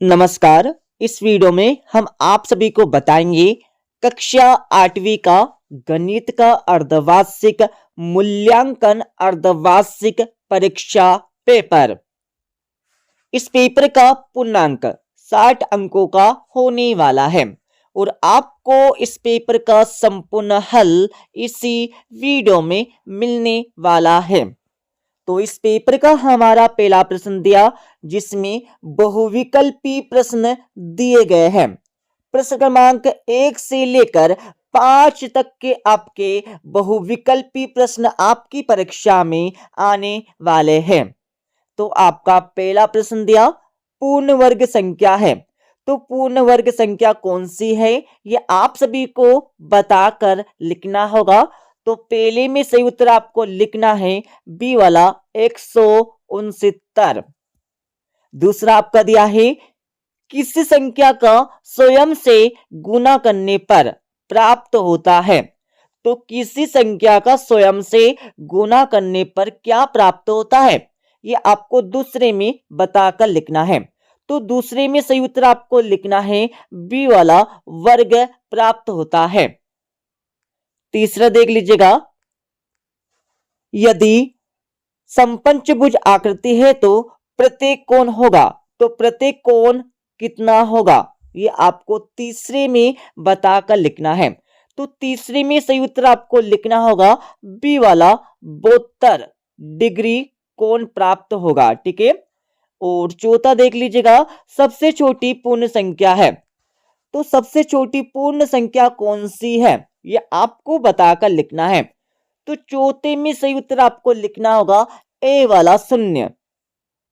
नमस्कार। इस वीडियो में हम आप सभी को बताएंगे कक्षा 8वीं का गणित का अर्धवार्षिक मूल्यांकन अर्धवार्षिक परीक्षा पेपर। इस पेपर का पूर्णांक 60 अंकों का होने वाला है और आपको इस पेपर का संपूर्ण हल इसी वीडियो में मिलने वाला है। तो इस पेपर का हमारा पहला प्रश्न दिया जिसमें बहुविकल्पी प्रश्न दिए गए हैं। प्रश्न क्रमांक 1 से लेकर 5 तक के आपके बहुविकल्पी प्रश्न आपकी परीक्षा में आने वाले हैं। तो आपका पहला प्रश्न दिया पूर्ण वर्ग संख्या है। तो पूर्ण वर्ग संख्या कौन सी है ये आप सभी को बताकर लिखना होगा। तो पहले में सही उत्तर आपको लिखना है बी वाला 169। दूसरा आपका दिया है किसी संख्या का स्वयं से गुना करने पर प्राप्त होता है। तो किसी संख्या का स्वयं से गुना करने पर क्या प्राप्त होता है ये आपको दूसरे में बताकर लिखना है। तो दूसरे में सही उत्तर आपको लिखना है बी वाला वर्ग प्राप्त होता है। तीसरा देख लीजिएगा, यदि समपंचभुज आकृति है तो प्रत्येक कोण होगा। तो प्रत्येक कोण कितना होगा ये आपको तीसरे में बताकर लिखना है। तो तीसरे में सही उत्तर आपको लिखना होगा बी वाला 72 डिग्री कोण प्राप्त होगा। ठीक है। और चौथा देख लीजिएगा, सबसे छोटी पूर्ण संख्या है। तो सबसे छोटी पूर्ण संख्या कौन सी है ये आपको बताकर लिखना है। तो चौथे में सही उत्तर आपको लिखना होगा ए वाला 0।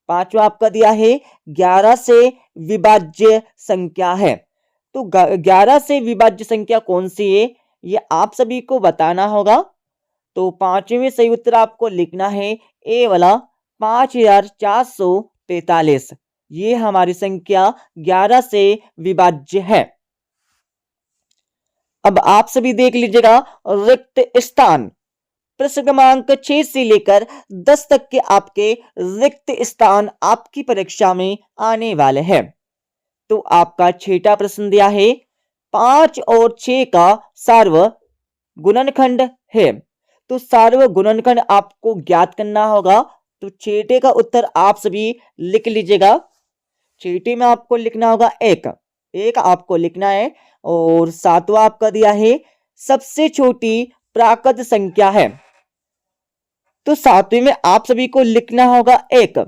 पांचवा आपका दिया है 11 से विभाज्य संख्या है। तो 11 से विभाज्य संख्या कौन सी है ये आप सभी को बताना होगा। तो पांचवें में सही उत्तर आपको लिखना है ए वाला 5443। ये हमारी संख्या 11 से विभाज्य है। अब आप सभी देख लीजिएगा रिक्त स्थान। प्रश्न क्रमांक 6 से लेकर 10 तक के आपके रिक्त स्थान आपकी परीक्षा में आने वाले हैं। तो आपका छठा प्रश्न दिया है 5 और 6 का सार्व गुणनखंड है। तो सार्व गुणनखंड आपको ज्ञात करना होगा। तो छठे का उत्तर आप सभी लिख लीजिएगा। छठे में आपको लिखना होगा एक आपको लिखना है। और सातवां आपका दिया है सबसे छोटी प्राकृत संख्या है। तो सातवें में आप सभी को लिखना होगा 1।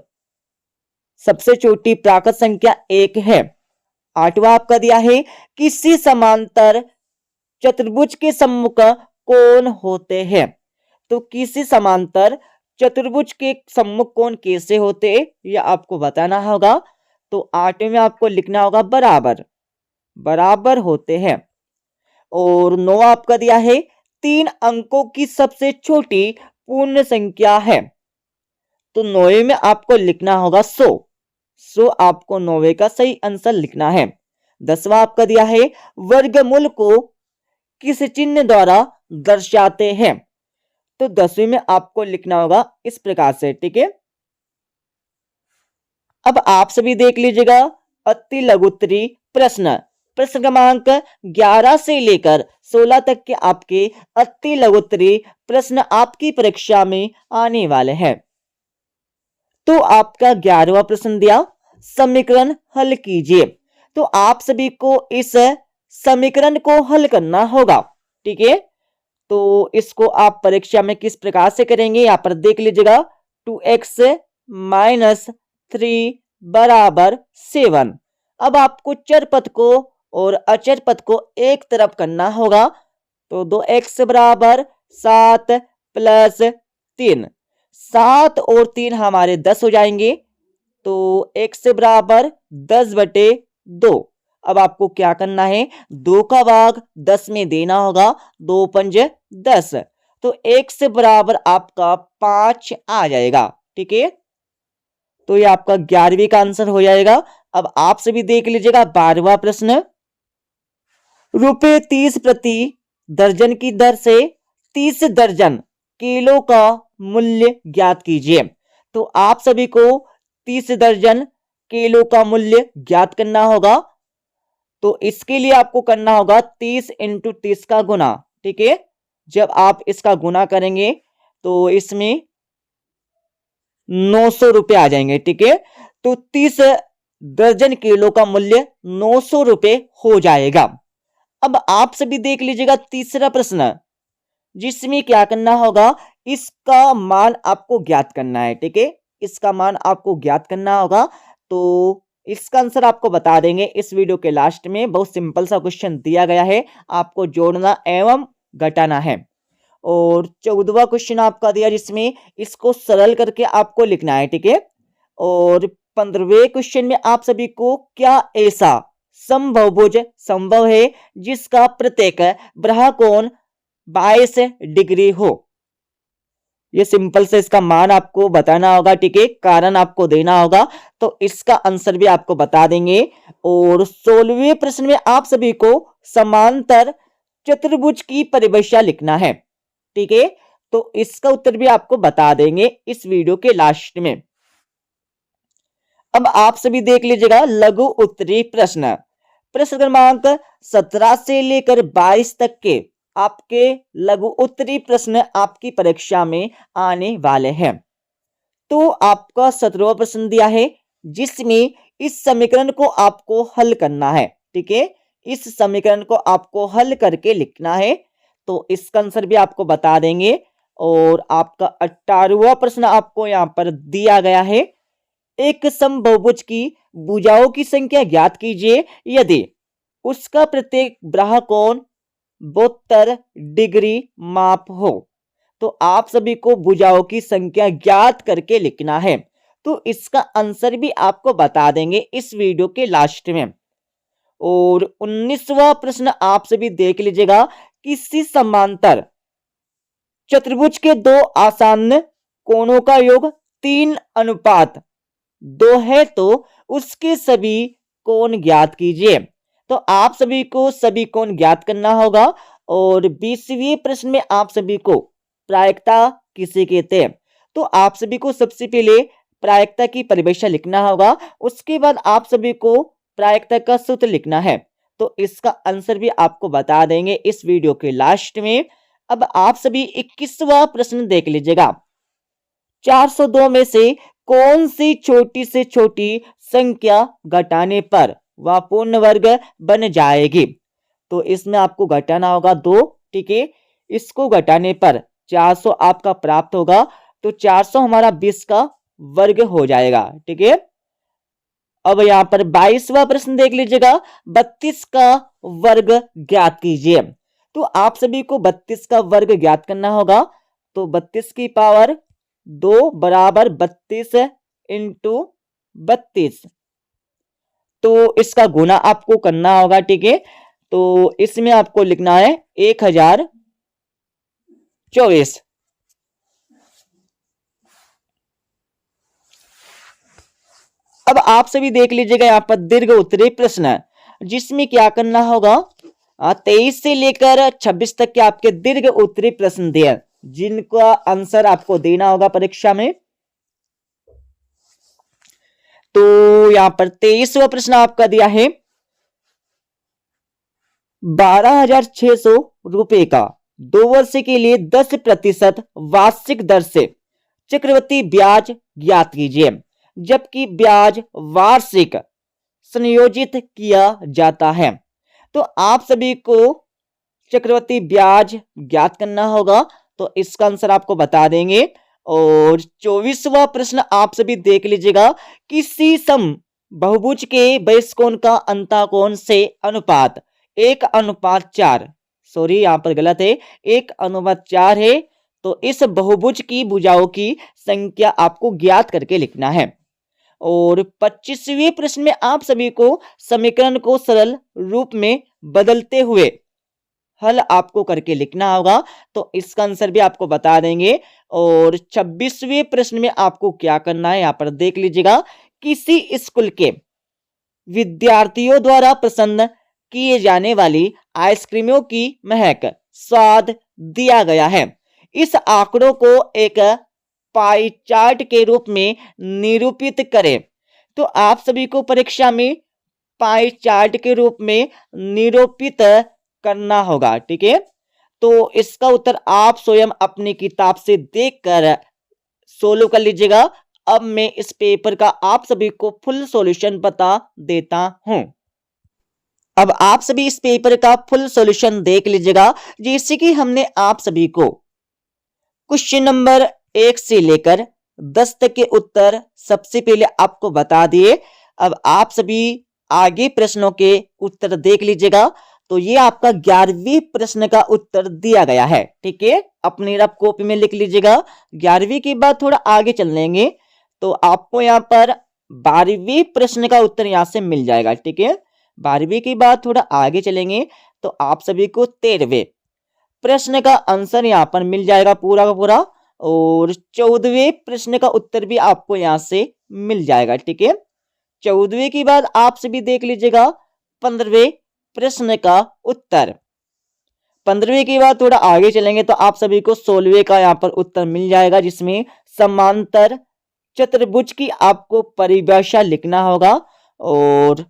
सबसे छोटी प्राकृत संख्या 1 है। आठवां आपका दिया है किसी समांतर चतुर्भुज के सम्मुख कोण होते हैं। तो किसी समांतर चतुर्भुज के सम्मुख कोण कैसे होते हैं यह आपको बताना होगा। तो 8वें में आपको लिखना होगा बराबर होते हैं। और 9 आपका दिया है 3 अंकों की सबसे छोटी पूर्ण संख्या है। तो 9वें में आपको लिखना होगा 100 आपको 9वें का सही आंसर लिखना है। 10वां आपका दिया है वर्गमूल को किस चिन्ह द्वारा दर्शाते हैं। तो 10वीं में आपको लिखना होगा इस प्रकार से। ठीक है। अब आप सभी देख लीजिएगा अति लघुत्तरी प्रश्न। प्रश्न क्रमांक 11 से लेकर 16 तक के आपके अति लघुत्तरी प्रश्न आपकी परीक्षा में आने वाले हैं। तो आपका 11वां प्रश्न दिया समीकरण हल कीजिए। तो आप सभी को इस समीकरण को हल करना होगा। ठीक है। तो इसको आप परीक्षा में किस प्रकार से करेंगे यहां पर देख लीजिएगा 2x - 3 बराबर 7। अब आपको चर पद को और अचर पद को एक तरफ करना होगा। तो 2x बराबर 7 प्लस 3। 7 और 3 हमारे 10 हो जाएंगे। तो x बराबर 10/2। अब आपको क्या करना है 2 का भाग 10 में देना होगा। 2 पंज 10। तो x बराबर आपका 5 आ जाएगा। ठीक है। तो ये आपका 11वीं का आंसर हो जाएगा। अब आप सभी देख लीजिएगा 12वां प्रश्न। रुपये 30 प्रति दर्जन की दर से 30 दर्जन किलो का मूल्य ज्ञात कीजिए। तो आप सभी को 30 दर्जन किलो का मूल्य ज्ञात करना होगा। तो इसके लिए आपको करना होगा 30 × 30 का गुना। ठीक है, जब आप इसका गुना करेंगे तो इसमें 900 रुपये आ जाएंगे। ठीक है, तो 30 दर्जन किलो का मूल्य 900 रुपये हो जाएगा। अब आप सभी देख लीजिएगा तीसरा प्रश्न, जिसमें क्या करना होगा, इसका मान आपको ज्ञात करना है। ठीक है, इसका मान आपको ज्ञात करना होगा। तो इसका आंसर आपको बता देंगे इस वीडियो के लास्ट में। बहुत सिंपल सा क्वेश्चन दिया गया है, आपको जोड़ना एवं घटाना है। और 14वां क्वेश्चन आपका दिया, जिसमें इसको सरल करके आपको लिखना है। ठीक है, और 15वें क्वेश्चन में आप सभी को क्या ऐसा समबाहुभुज संभव है जिसका प्रत्येक बाह्य कोण 22 डिग्री हो। ये सिंपल से इसका मान आपको बताना होगा। ठीक है, कारण आपको देना होगा, तो इसका आंसर भी आपको बता देंगे। और 16वें प्रश्न में आप सभी को समांतर चतुर्भुज की परिभाषा लिखना है। ठीक है, तो इसका उत्तर भी आपको बता देंगे इस वीडियो के लास्ट में। अब आप सभी देख लीजिएगा लघु उत्तरीय प्रश्न, प्रश्न क्रमांक 17 से लेकर 22 तक के आपके लघु उत्तरीय प्रश्न आपकी परीक्षा में आने वाले हैं। तो आपका 17वां प्रश्न दिया है, जिसमें इस समीकरण को आपको हल करना है। ठीक है, इस समीकरण को आपको हल करके लिखना है, तो इसका आंसर भी आपको बता देंगे। और आपका 18वां प्रश्न आपको यहां पर दिया गया है, एक समबाहुभुज की भुजाओं की संख्या ज्ञात कीजिए यदि उसका प्रत्येक बाह्य कोण 72 डिग्री माप हो। तो आप सभी को भुजाओं की संख्या ज्ञात करके लिखना है, तो इसका आंसर भी आपको बता देंगे इस वीडियो के लास्ट में। और 19वां प्रश्न आप सभी देख लीजिएगा, किसी समांतर चतुर्भुज के दो आसान कोणों का योग 3:2 है, तो उसके सभी कोण ज्ञात कीजिए। तो आप सभी को सभी कोण ज्ञात करना होगा। और 20वें प्रश्न में आप सभी को प्रायिकता किसे कहते हैं, तो आप सभी को सबसे पहले प्रायिकता की परिभाषा लिखना होगा, उसके बाद आप सभी को प्रायिकता का सूत्र लिखना है। तो इसका आंसर भी आपको बता देंगे इस वीडियो के लास्ट में। अब आप सभी 21वां प्रश्न देख लीजिएगा, 402 में से कौन सी छोटी से छोटी संख्या घटाने पर वह पूर्ण वर्ग बन जाएगी। तो इसमें आपको घटाना होगा 2। ठीक है, इसको घटाने पर 400 आपका प्राप्त होगा, तो 400 हमारा 20 का वर्ग हो जाएगा। ठीक है, अब यहां पर 22वां प्रश्न देख लीजिएगा, 32 का वर्ग ज्ञात कीजिए। तो आप सभी को 32 का वर्ग ज्ञात करना होगा, तो 32 की पावर 2 बराबर 32 × 32, तो इसका गुना आपको करना होगा। ठीक है, तो इसमें आपको लिखना है 1024। अब आप सभी देख लीजिएगा यहां पर दीर्घ उत्तरीय प्रश्न है, जिसमें क्या करना होगा, 23 से लेकर 26 तक के आपके दीर्घ उत्तरीय प्रश्न दिए, जिनका आंसर आपको देना होगा परीक्षा में। तो यहां पर 23वां प्रश्न आपका दिया है, 12,600 रुपए का 2 वर्ष के लिए 10% वार्षिक दर से चक्रवृद्धि ब्याज ज्ञात कीजिए, जबकि ब्याज वार्षिक संयोजित किया जाता है। तो आप सभी को चक्रवृद्धि ब्याज ज्ञात करना होगा, तो इसका आंसर आपको बता देंगे। और 24वां प्रश्न आप सभी देख लीजिएगा, किसी सम बहुभुज के बहिष्कोण का अंतःकोण से अनुपात 1:4, सॉरी यहां पर गलत है, 1:4 है। तो इस बहुभुज की भुजाओं की संख्या आपको ज्ञात करके लिखना है। और 25वें प्रश्न में आप सभी को समीकरण को सरल रूप में बदलते हुए हल आपको करके लिखना होगा, तो इसका आंसर भी आपको बता देंगे। और 26वें प्रश्न में आपको क्या करना है, यहां पर देख लीजिएगा, किसी स्कूल के विद्यार्थियों द्वारा पसंद किए जाने वाली आइसक्रीमों की महक स्वाद दिया गया है। इस आंकड़ों को एक पाई चार्ट के रूप में निरूपित करें। तो आप सभी को परीक्षा में पाई चार्ट के रूप में निरूपित करना होगा। ठीक है, तो इसका उत्तर आप स्वयं अपनी किताब से देखकर सोल्व कर लीजिएगा। अब मैं इस पेपर का आप सभी को फुल सॉल्यूशन बता देता हूं। अब आप सभी इस पेपर का फुल सॉल्यूशन देख लीजिएगा। जैसे कि हमने आप सभी को क्वेश्चन नंबर 1 से लेकर 10 तक के उत्तर सबसे पहले आपको बता दिए। अब आप सभी आगे प्रश्नों के उत्तर देख लीजिएगा। तो ये आपका 11वीं प्रश्न का उत्तर दिया गया है। ठीक है, अपनी रफ कॉपी में लिख लीजिएगा। 11वीं के बाद थोड़ा आगे चल लेंगे तो आपको यहाँ पर 12वीं प्रश्न का उत्तर यहाँ से मिल जाएगा। ठीक है, 12वीं के बाद थोड़ा आगे चलेंगे तो आप सभी को 13वें प्रश्न का आंसर यहाँ पर मिल जाएगा पूरा का पूरा, और 14वें प्रश्न का उत्तर भी आपको यहाँ से मिल जाएगा। ठीक है, 14वें के बाद आप सभी देख लीजिएगा 15वें प्रश्न का उत्तर। 15वें के बाद थोड़ा आगे चलेंगे तो आप सभी को 16वें का यहाँ पर उत्तर मिल जाएगा, जिसमें समांतर चतुर्भुज की आपको परिभाषा लिखना होगा। और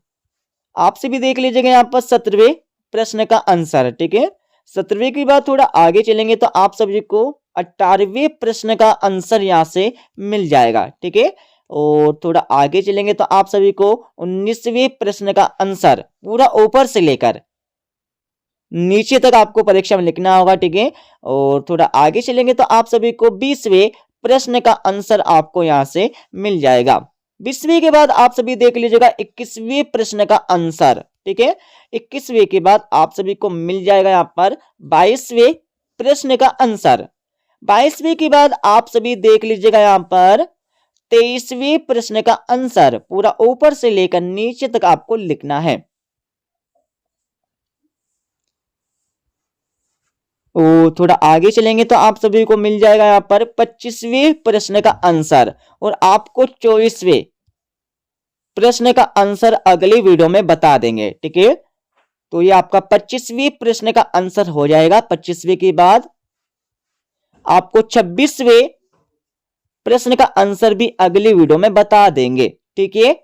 आप सभी देख लीजिएगा यहाँ पर 17वें प्रश्न का आंसर। ठीक है, 17वें के बाद थोड़ा आगे चलेंगे तो आप सभी को 18वें प्रश्न का आंसर यहाँ से मिल जाएगा। ठीक है, और थोड़ा आगे चलेंगे तो आप सभी को 19वें प्रश्न का आंसर पूरा ऊपर से लेकर नीचे तक आपको परीक्षा में लिखना होगा। ठीक है, और थोड़ा आगे चलेंगे तो आप सभी को 20वें प्रश्न का आंसर आपको यहाँ से मिल जाएगा। 20वें के बाद आप सभी देख लीजिएगा 21वें प्रश्न का आंसर। ठीक है, 21वें के बाद आप सभी को मिल जाएगा यहाँ पर 22वें प्रश्न का आंसर। 22वें के बाद आप सभी देख लीजिएगा यहाँ पर 23वें प्रश्न का आंसर पूरा ऊपर से लेकर नीचे तक आपको लिखना है। और थोड़ा आगे चलेंगे तो आप सभी को मिल जाएगा यहाँ पर 25वें प्रश्न का आंसर, और आपको 24वें प्रश्न का आंसर अगली वीडियो में बता देंगे। ठीक है, तो ये आपका 25वें प्रश्न का आंसर हो जाएगा। 25वें के बाद आपको 26वें प्रश्न का आंसर भी अगली वीडियो में बता देंगे। ठीक है,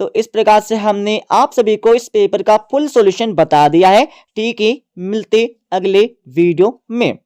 तो इस प्रकार से हमने आप सभी को इस पेपर का फुल सॉल्यूशन बता दिया है। ठीक है, मिलते अगले वीडियो में।